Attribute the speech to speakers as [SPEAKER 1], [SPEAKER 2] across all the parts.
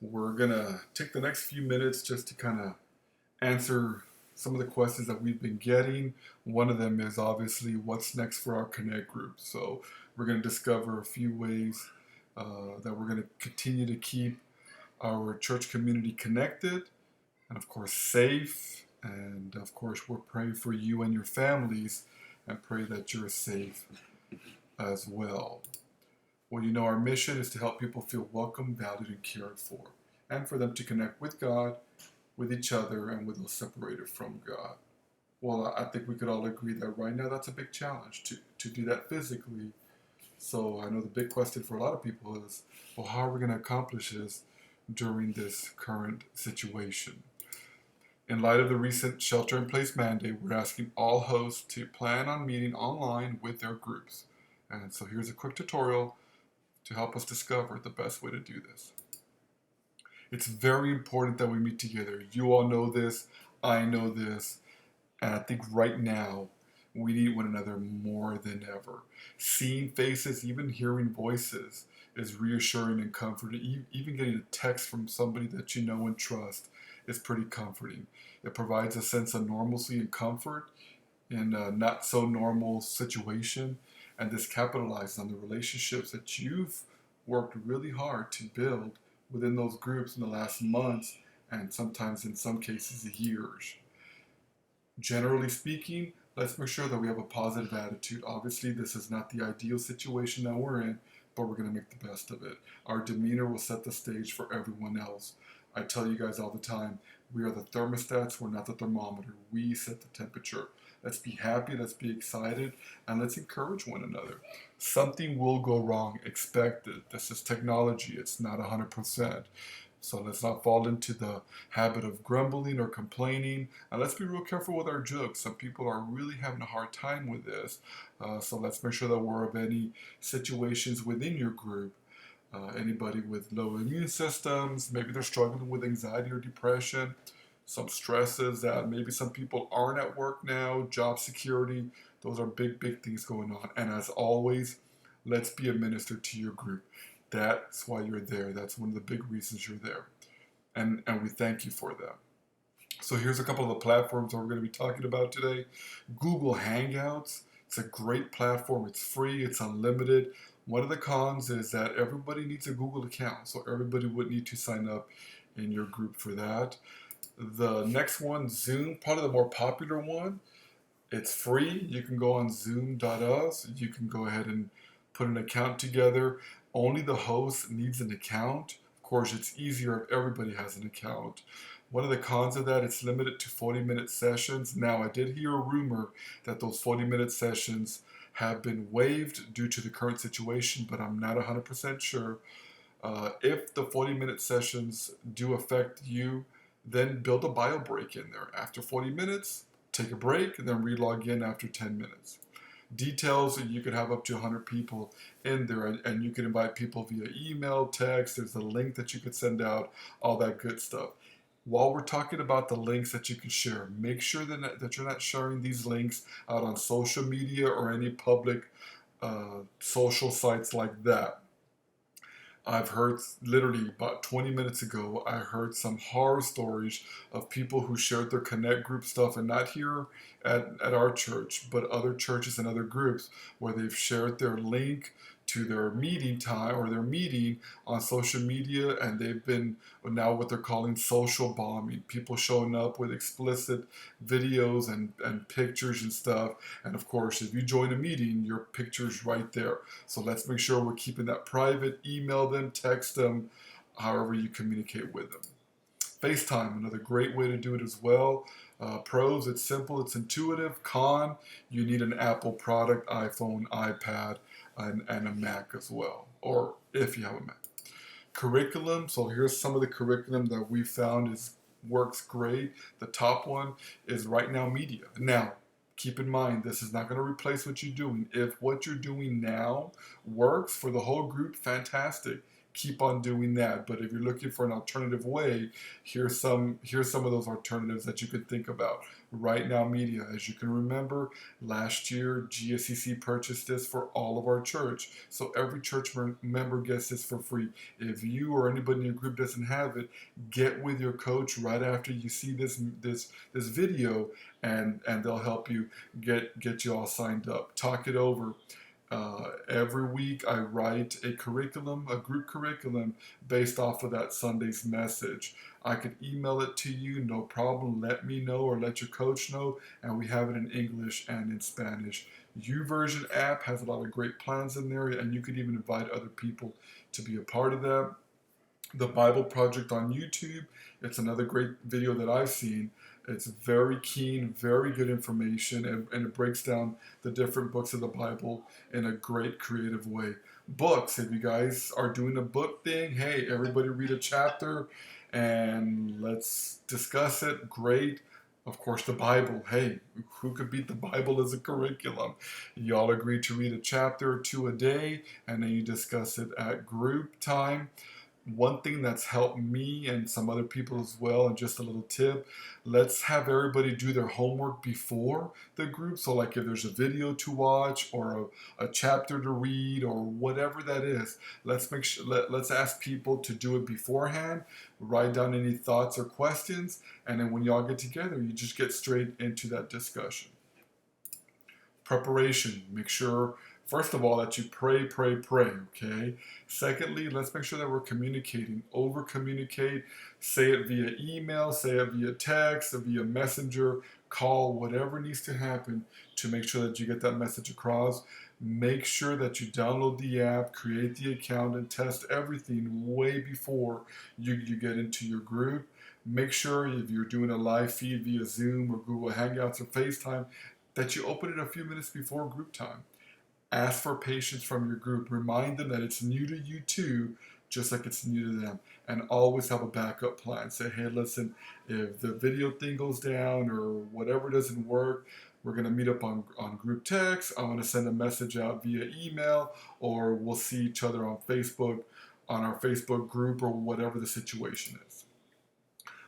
[SPEAKER 1] We're going to take the next few minutes just to kind of answer some of the questions that we've been getting. One of them is obviously what's next for our Connect group. So we're going to discover a few ways that we're going to continue to keep our church community connected and, of course, safe. And, of course, we're praying for you and your families and pray that you're safe as well. Well, our mission is to help people feel welcome, valued, and cared for, and for them to connect with God, with each other, and with those separated from God. Well, I think we could all agree that right now that's a big challenge to do that physically. So I know the big question for a lot of people is, well, how are we going to accomplish this during this current situation? In light of the recent shelter-in-place mandate, we're asking all hosts to plan on meeting online with their groups. And so here's a quick tutorial to help us discover the best way to do this. It's very important that we meet together. You all know this, I know this, and I think right now we need one another more than ever. Seeing faces, even hearing voices, is reassuring and comforting. Even getting a text from somebody that you know and trust is pretty comforting. It provides a sense of normalcy and comfort in a not so normal situation, and this capitalizes on the relationships that you've worked really hard to build within those groups in the last months and sometimes in some cases years. Generally speaking, let's make sure that we have a positive attitude. Obviously, this is not the ideal situation that we're in, but we're going to make the best of it. Our demeanor will set the stage for everyone else. I tell you guys all the time, we are the thermostats, we're not the thermometer. We set the temperature. Let's be happy, let's be excited, and let's encourage one another. Something will go wrong, expect it. This is technology, it's not 100%. So let's not fall into the habit of grumbling or complaining. And let's be real careful with our jokes. Some people are really having a hard time with this. So let's make sure that we're of any situations within your group. Anybody with low immune systems, maybe they're struggling with anxiety or depression, some stresses that maybe some people aren't at work now, job security. Those are big, big things going on. And as always, let's be a minister to your group. That's why you're there. That's one of the big reasons you're there. And we thank you for that. So here's a couple of the platforms that we're going to be talking about today. Google Hangouts. It's a great platform. It's free. It's unlimited. One of the cons is that everybody needs a Google account. So everybody would need to sign up in your group for that. The next one, Zoom, probably the more popular one. It's free. You can go on zoom.us. You can go ahead and put an account together. Only the host needs an account. Of course, it's easier if everybody has an account. One of the cons of that, it's limited to 40-minute sessions. Now, I did hear a rumor that those 40-minute sessions have been waived due to the current situation, but I'm not 100% sure. If the 40-minute sessions do affect you, then build a bio break in there. After 40 minutes, take a break, and then re-log in after 10 minutes. Details, you could have up to 100 people in there, and you can invite people via email, text, there's a link that you could send out, all that good stuff. While we're talking about the links that you can share, make sure that you're not sharing these links out on social media or any public social sites like that. I've heard literally about 20 minutes ago, I heard some horror stories of people who shared their Connect group stuff, and not here at our church, but other churches and other groups where they've shared their link to their meeting time or their meeting on social media, and they've been now what they're calling social bombing. People showing up with explicit videos and pictures and stuff. And of course, if you join a meeting, your picture's right there. So let's make sure we're keeping that private. Email them, text them, however you communicate with them. FaceTime, another great way to do it as well. Pros, it's simple, it's intuitive. Con, you need an Apple product, iPhone, iPad, and a Mac as well, or if you have a Mac. Curriculum, so here's some of the curriculum that we found works great. The top one is Right Now Media. Now, keep in mind, this is not going to replace what you're doing. If what you're doing now works for the whole group, fantastic. keep on doing that. But if you're looking for an alternative way, here's some of those alternatives that you could think about. Right Now Media, as you can remember, last year GSCC purchased this for all of our church, so every church member gets this for free. If you or anybody in your group doesn't have it, get with your coach right after you see this video, and they'll help you get you all signed up. Talk it over. Every week I write a curriculum, a group curriculum based off of that Sunday's message. I could email it to you, no problem. Let me know or let your coach know, and we have it in English and in Spanish. YouVersion app has a lot of great plans in there, and you could even invite other people to be a part of that. The Bible Project on YouTube, it's another great video that I've seen. It's very keen, very good information, and it breaks down the different books of the Bible in a great creative way. Books, if you guys are doing a book thing, hey, everybody read a chapter and let's discuss it. Great. Of course, the Bible. Hey, who could beat the Bible as a curriculum? You all agree to read a chapter or two a day, and then you discuss it at group time. One thing that's helped me and some other people as well, and just a little tip, let's have everybody do their homework before the group. So like if there's a video to watch or a chapter to read or whatever that is, let's ask people to do it beforehand, write down any thoughts or questions, and then when y'all get together, you just get straight into that discussion. Preparation. Make sure, first of all, that you pray, okay? Secondly, let's make sure that we're communicating. Over communicate. Say it via email, say it via text, or via messenger, call, whatever needs to happen to make sure that you get that message across. Make sure that you download the app, create the account, and test everything way before you get into your group. Make sure if you're doing a live feed via Zoom or Google Hangouts or FaceTime, that you open it a few minutes before group time. Ask for patience from your group. Remind them that it's new to you too, just like it's new to them. And always have a backup plan. Say, hey, listen, if the video thing goes down or whatever doesn't work, we're going to meet up on group text. I'm going to send a message out via email, or we'll see each other on Facebook, on our Facebook group, or whatever the situation is.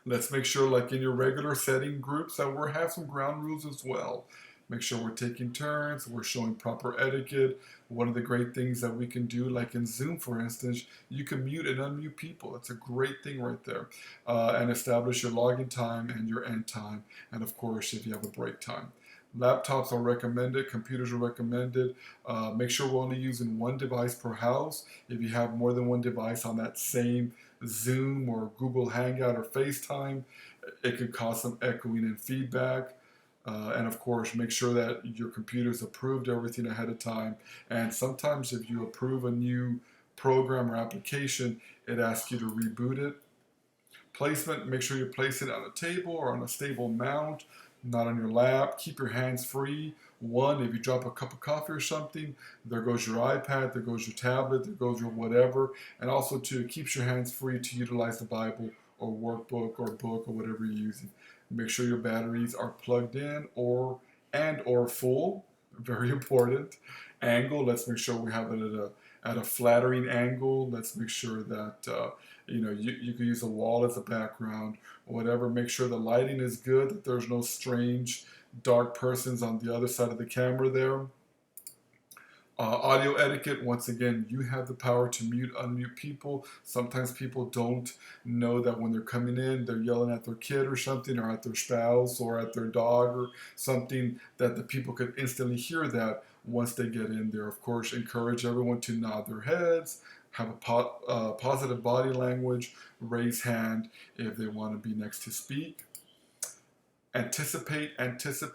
[SPEAKER 1] Let's make sure, like in your regular setting groups, that we have some ground rules as well. Make sure we're taking turns, we're showing proper etiquette. One of the great things that we can do, like in Zoom, for instance, you can mute and unmute people. It's a great thing right there. And establish your login time and your end time. And of course, if you have a break time. Laptops are recommended, computers are recommended. Make sure we're only using one device per house. If you have more than one device on that same Zoom or Google Hangout or FaceTime, it could cause some echoing and feedback. And of course, make sure that your computer's approved everything ahead of time. And sometimes if you approve a new program or application, it asks you to reboot it. Placement, make sure you place it on a table or on a stable mount, not on your lap. Keep your hands free. One, if you drop a cup of coffee or something, there goes your iPad, there goes your tablet, there goes your whatever. And also, two, it keeps your hands free to utilize the Bible or workbook or book or whatever you're using. Make sure your batteries are plugged in or full. Very important. Angle, let's make sure we have it at a flattering angle. Let's make sure that you can use a wall as a background or whatever. Make sure the lighting is good, that there's no strange dark persons on the other side of the camera there. Audio etiquette, once again, you have the power to mute, unmute people. Sometimes people don't know that when they're coming in, they're yelling at their kid or something, or at their spouse, or at their dog, or something, that the people could instantly hear that once they get in there. Of course, encourage everyone to nod their heads, have a positive body language, raise hand if they want to be next to speak. Anticipate extra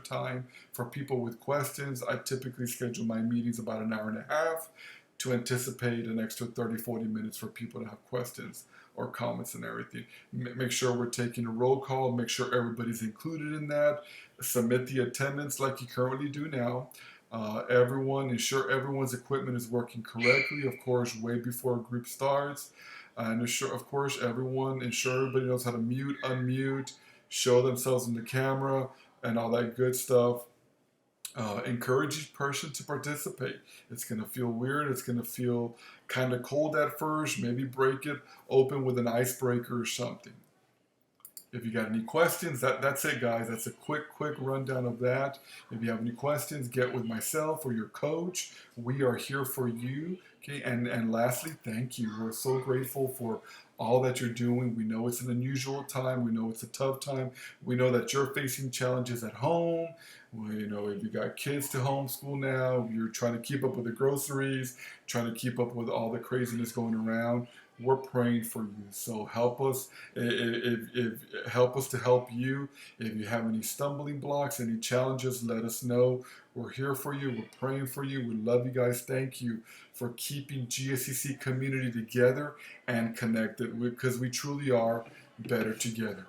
[SPEAKER 1] time for people with questions. I typically schedule my meetings about an hour and a half to anticipate an extra 30-40 minutes for people to have questions or comments and everything. Make sure we're taking a roll call, make sure everybody's included in that, submit the attendance like you currently do now. Ensure everyone's equipment is working correctly, of course, way before a group starts. And ensure everybody knows how to mute, unmute, show themselves in the camera, and all that good stuff. Encourage each person to participate. It's going to feel weird. It's going to feel kind of cold at first. Maybe break it open with an icebreaker or something. If you got any questions, that's it, guys. That's a quick rundown of that. If you have any questions, get with myself or your coach. We are here for you. Okay, and lastly, thank you. We're so grateful for all that you're doing. We know it's an unusual time. We know it's a tough time. We know that you're facing challenges at home. Well, you know, if you got kids to homeschool now, you're trying to keep up with the groceries, trying to keep up with all the craziness going around. We're praying for you. So help us, if help us to help you. If you have any stumbling blocks, any challenges, let us know. We're here for you. We're praying for you. We love you guys. Thank you for keeping GSCC community together and connected, because we truly are better together.